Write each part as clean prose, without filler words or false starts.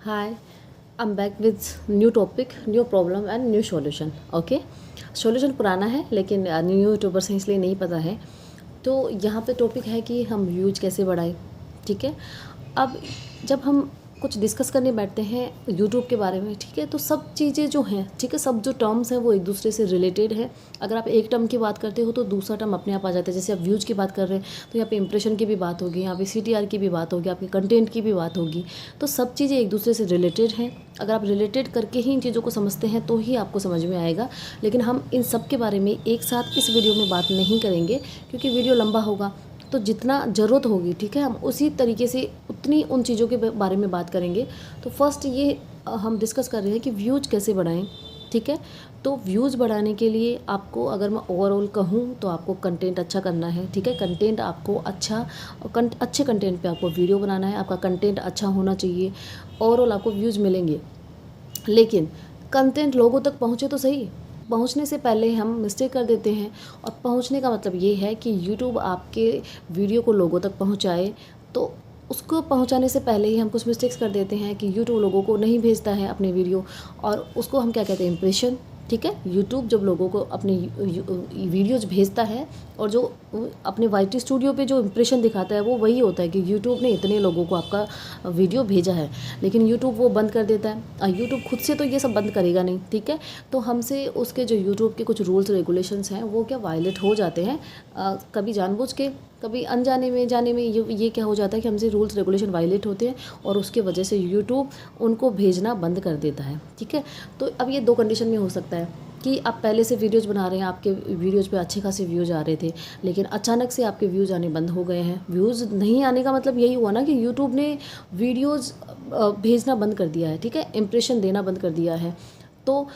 Hi, I'm back with new topic, new problem and new solution. Okay, solution पुराना है लेकिन new YouTubers हैं इसलिए नहीं पता है. तो यहाँ पे टॉपिक है कि हम व्यूज कैसे बढ़ाएं. ठीक है. अब जब हम कुछ डिस्कस करने बैठते हैं यूट्यूब के बारे में, ठीक है, तो सब चीज़ें जो हैं, ठीक है, सब जो टर्म्स हैं वो एक दूसरे से रिलेटेड है. अगर आप एक टर्म की बात करते हो तो दूसरा टर्म अपने आप आ जाता है. जैसे आप व्यूज़ की बात कर रहे हैं तो यहाँ पे इंप्रेशन की भी बात होगी, यहाँ पे CTR की भी बात होगी, आपके कंटेंट की भी बात होगी. तो सब चीज़ें एक दूसरे से रिलेटेड हैं. अगर आप रिलेटेड करके ही इन चीज़ों को समझते हैं तो ही आपको समझ में आएगा. लेकिन हम इन सब के बारे में एक साथ इस वीडियो में बात नहीं करेंगे क्योंकि वीडियो लंबा होगा. तो जितना ज़रूरत होगी, ठीक है, हम उसी तरीके से उतनी उन चीज़ों के बारे में बात करेंगे. तो फर्स्ट ये हम डिस्कस कर रहे हैं कि व्यूज़ कैसे बढ़ाएं. ठीक है. तो व्यूज़ बढ़ाने के लिए आपको, अगर मैं ओवरऑल कहूँ, तो आपको कंटेंट अच्छा करना है. ठीक है. कंटेंट आपको अच्छे कंटेंट पे आपको वीडियो बनाना है. आपका कंटेंट अच्छा होना चाहिए. ओवरऑल आपको व्यूज़ मिलेंगे, लेकिन कंटेंट लोगों तक पहुँचे तो सही. पहुंचने से पहले हम मिस्टेक कर देते हैं. और पहुंचने का मतलब ये है कि यूट्यूब आपके वीडियो को लोगों तक पहुंचाए. तो उसको पहुंचाने से पहले ही हम कुछ मिस्टेक्स कर देते हैं कि यूट्यूब लोगों को नहीं भेजता है अपने वीडियो. और उसको हम क्या कहते हैं, इम्प्रेशन. ठीक है. यूट्यूब जब लोगों को अपनी वीडियोज़ भेजता है और जो अपने YT स्टूडियो पे जो इम्प्रेशन दिखाता है वो वही होता है कि यूट्यूब ने इतने लोगों को आपका वीडियो भेजा है. लेकिन यूट्यूब वो बंद कर देता है. यूट्यूब खुद से तो ये सब बंद करेगा नहीं. ठीक है. तो हमसे उसके जो यूट्यूब के कुछ रूल्स रेगुलेशंस हैं वो क्या वायलेट हो जाते हैं. कभी जानबूझ के, कभी अनजाने में, जाने में. ये क्या हो जाता है कि हमसे रूल्स रेगुलेशन वायलेट होते हैं और उसके वजह से यूट्यूब उनको भेजना बंद कर देता है. ठीक है. तो अब ये दो कंडीशन में हो सकता है कि आप पहले से वीडियोज़ बना रहे हैं, आपके वीडियोज़ पे अच्छे खासे व्यूज़ आ रहे थे, लेकिन अचानक से आपके व्यूज़ आने बंद हो गए हैं. व्यूज़ नहीं आने का मतलब यही हुआ ना कि यूट्यूब ने वीडियोज़ भेजना बंद कर दिया है. ठीक है. इंप्रेशन देना बंद कर दिया है. तो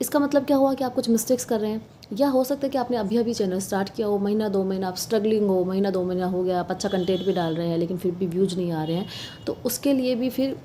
इसका मतलब क्या हुआ कि आप कुछ मिस्टेक्स कर रहे हैं. या हो सकता है कि आपने अभी अभी चैनल स्टार्ट किया हो, महीना 2 महीना आप स्ट्रगलिंग हो, महीना 2 महीना हो गया, आप अच्छा कंटेंट भी डाल रहे हैं लेकिन फिर भी व्यूज़ नहीं आ रहे हैं. तो उसके लिए भी फिर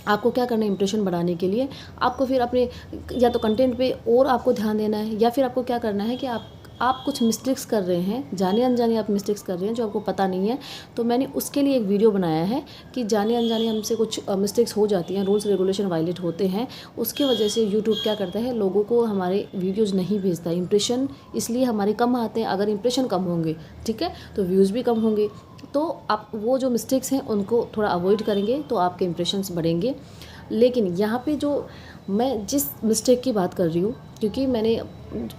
आपको क्या करना है, इंप्रेशन बढ़ाने के लिए आपको फिर अपने या तो कंटेंट पे और आपको ध्यान देना है, या फिर आपको क्या करना है कि आप कुछ मिस्टेक्स कर रहे हैं, जाने अनजाने आप मिस्टेक्स कर रहे हैं जो आपको पता नहीं है. तो मैंने उसके लिए एक वीडियो बनाया है कि जाने अनजाने हमसे कुछ मिस्टेक्स हो जाती हैं, रूल्स रेगुलेशन वायलेट होते हैं. उसके वजह से यूट्यूब क्या करता है, लोगों को हमारे वीडियोज़ नहीं भेजता. इंप्रेशन इसलिए हमारे कम आते हैं. अगर इंप्रेशन कम होंगे, ठीक है, तो व्यूज़ भी कम होंगे. तो आप वो जो मिस्टेक्स हैं उनको थोड़ा अवॉइड करेंगे तो आपके इंप्रेशंस बढ़ेंगे. लेकिन यहाँ पे जो मैं जिस मिस्टेक की बात कर रही हूँ, क्योंकि मैंने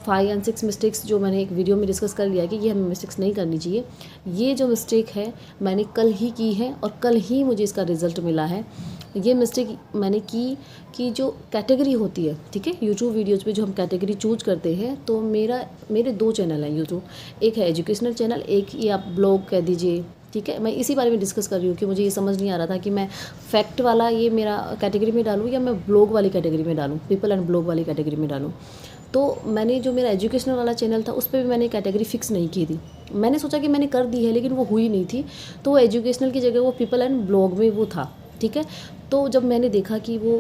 5 या 6 मिस्टेक्स जो मैंने एक वीडियो में डिस्कस कर लिया है कि ये हमें मिस्टेक्स नहीं करनी चाहिए. ये जो मिस्टेक है मैंने कल ही की है और कल ही मुझे इसका रिज़ल्ट मिला है. ये मिस्टेक मैंने की कि जो कैटेगरी होती है, ठीक है, यूट्यूब वीडियोज़ पे जो हम कैटेगरी चूज करते हैं. तो मेरे 2 चैनल हैं यूट्यूब. एक है एजुकेशनल चैनल, एक ये आप ब्लॉग कह दीजिए. ठीक है. मैं इसी बारे में डिस्कस कर रही हूँ कि मुझे ये समझ नहीं आ रहा था कि मैं फैक्ट वाला ये मेरा कैटेगरी में डालूँ या मैं ब्लॉग वाली कैटेगरी में डालूँ, पीपल एंड ब्लॉग वाली कैटेगरी में डालूँ. तो मैंने जो मेरा एजुकेशनल वाला चैनल था उस पर भी मैंने कैटेगरी फिक्स नहीं की थी. मैंने सोचा कि मैंने कर दी है लेकिन वो हुई नहीं थी. तो वो एजुकेशनल की जगह वो पीपल एंड ब्लॉग में वो था. ठीक है. तो जब मैंने देखा कि वो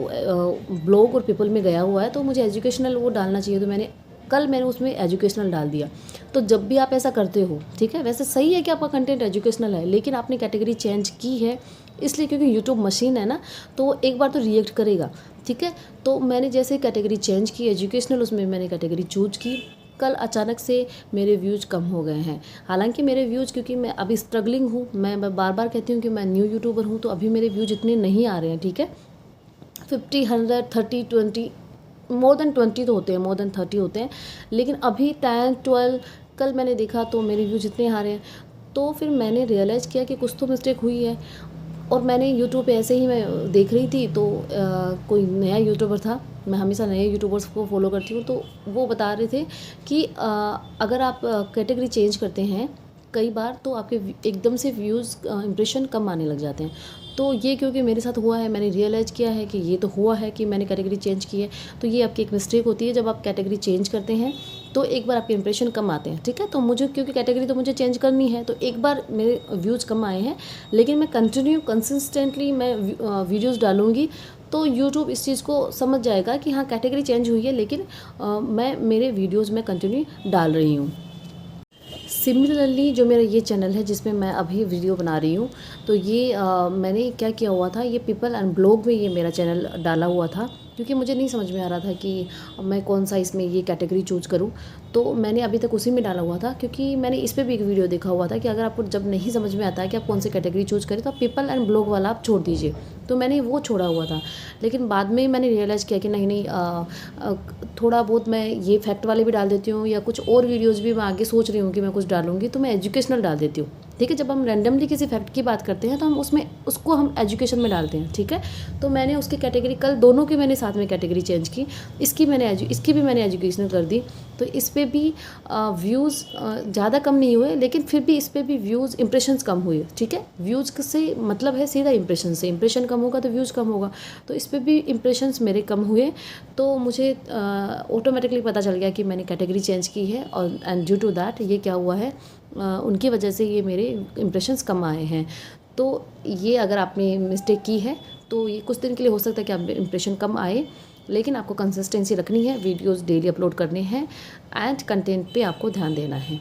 ब्लॉग और पीपल में गया हुआ है तो मुझे एजुकेशनल वो डालना चाहिए. तो मैंने उसमें एजुकेशनल डाल दिया. तो जब भी आप ऐसा करते हो, ठीक है, वैसे सही है कि आपका कंटेंट एजुकेशनल है लेकिन आपने कैटेगरी चेंज की है इसलिए क्योंकि यूट्यूब मशीन है ना, तो एक बार तो रिएक्ट करेगा. ठीक है. तो मैंने जैसे कैटेगरी चेंज की एजुकेशनल, उसमें मैंने कैटेगरी चूज की. कल अचानक से मेरे व्यूज़ कम हो गए हैं. हालांकि मेरे व्यूज़, क्योंकि मैं अभी स्ट्रगलिंग हूँ, मैं बार बार कहती हूँ कि मैं न्यू यूट्यूबर हूँ, तो अभी मेरे व्यूज़ इतने नहीं आ रहे हैं. ठीक है. 50, 100, 30, 20, मोर देन 20 तो होते हैं, मोर देन 30 होते हैं. लेकिन अभी 10, 12 कल मैंने देखा तो मेरे व्यूज़ इतने आ रहे हैं. तो फिर मैंने रियलाइज़ किया कि कुछ तो मिस्टेक हुई है. और मैंने यूट्यूब पे ऐसे ही मैं देख रही थी तो कोई नया यूट्यूबर था. मैं हमेशा नए यूट्यूबर्स को फॉलो करती हूँ. तो वो बता रहे थे कि अगर आप कैटेगरी चेंज करते हैं कई बार तो आपके एकदम से व्यूज़ इंप्रेशन कम आने लग जाते हैं. तो ये क्योंकि मेरे साथ हुआ है, मैंने रियलाइज़ किया है कि ये तो हुआ है कि मैंने कैटेगरी चेंज की है. तो ये आपकी एक मिस्टेक होती है. जब आप कैटेगरी चेंज करते हैं तो एक बार आपके इंप्रेशन कम आते हैं. ठीक है. तो मुझे क्योंकि कैटेगरी तो मुझे चेंज करनी है, तो एक बार मेरे व्यूज़ कम आए हैं, लेकिन मैं कंसिस्टेंटली मैं वीडियोज़ डालूँगी तो यूट्यूब इस चीज़ को समझ जाएगा कि हाँ कैटेगरी चेंज हुई है लेकिन मैं मेरे वीडियोज़ में कंटिन्यू डाल रही हूँ. सिमिलरली जो मेरा ये चैनल है जिसमें मैं अभी वीडियो बना रही हूँ, तो ये मैंने क्या किया हुआ था, ये पीपल एंड ब्लॉग में ये मेरा चैनल डाला हुआ था, क्योंकि मुझे नहीं समझ में आ रहा था कि मैं कौन सा इसमें ये कैटेगरी चूज़ करूँ। तो मैंने अभी तक उसी में डाला हुआ था, क्योंकि मैंने इस पे भी एक वीडियो देखा हुआ था कि अगर आपको जब नहीं समझ में आता है कि आप कौन सी कैटेगरी चूज़ करें, तो आप पीपल एंड ब्लॉग वाला आप छोड़ दीजिए। तो मैंने वो छोड़ा हुआ था, लेकिन बाद में मैंने रियलाइज़ किया कि नहीं नहीं, थोड़ा बहुत मैं ये फैक्ट वाले भी डाल देती हूँ, या कुछ और वीडियोज़ भी मैं आगे सोच रही हूँ कि मैं कुछ डालूंगी, तो मैं एजुकेशनल डाल देती हूँ। ठीक है, जब हम रैंडमली किसी फैक्ट की बात करते हैं तो हम उसमें उसको हम एजुकेशन में डालते हैं। ठीक है, तो मैंने उसकी कैटेगरी कल दोनों की मैंने साथ में कैटेगरी चेंज की, इसकी भी मैंने एजुकेशनल कर दी। तो इस पर भी व्यूज़ ज़्यादा कम नहीं हुए, लेकिन फिर भी इस पर भी व्यूज़ इंप्रेशंस कम हुए। ठीक है, व्यूज़ से मतलब है सीधा इंप्रेशन से, इंप्रेशन कम होगा तो व्यूज़ कम होगा, तो इस पर भी इंप्रेशंस मेरे कम हुए। तो मुझे ऑटोमेटिकली पता चल गया कि मैंने कैटेगरी चेंज की है, और एंड ड्यू टू दैट ये क्या हुआ है, उनकी वजह से ये मेरे इंप्रेशंस कम आए हैं। तो ये अगर आपने मिस्टेक की है तो ये कुछ दिन के लिए हो सकता है कि आप इंप्रेशन कम आए, लेकिन आपको कंसिस्टेंसी रखनी है, वीडियोस डेली अपलोड करने हैं, एंड कंटेंट पे आपको ध्यान देना है।